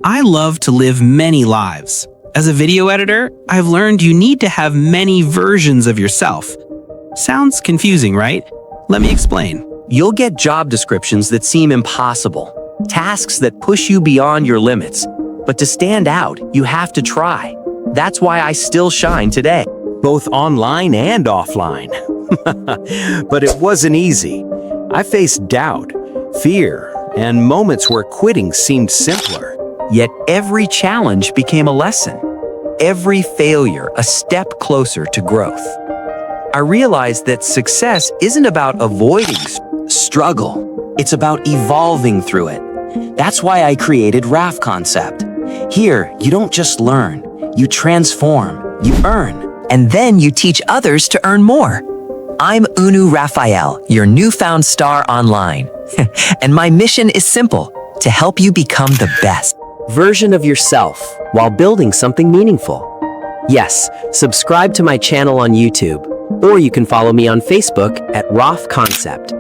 I love to live many lives. As a video editor, I've learned you need to have many versions of yourself. Sounds confusing, right? Let me explain. You'll get job descriptions that seem impossible, tasks that push you beyond your limits. But to stand out, you have to try. That's why I still shine today, both online and offline. But it wasn't easy. I faced doubt, fear, and moments where quitting seemed simpler. Yet every challenge became a lesson. Every failure a step closer to growth. I realized that success isn't about avoiding struggle. It's about evolving through it. That's why I created Raph Concept. Here, you don't just learn, you transform, you earn, and then you teach others to earn more. I'm Unu Raphael, your newfound star online. And my mission is simple, to help you become the best version of yourself while building something meaningful. Yes, subscribe to my channel on YouTube, or you can follow me on Facebook at Raph Concept.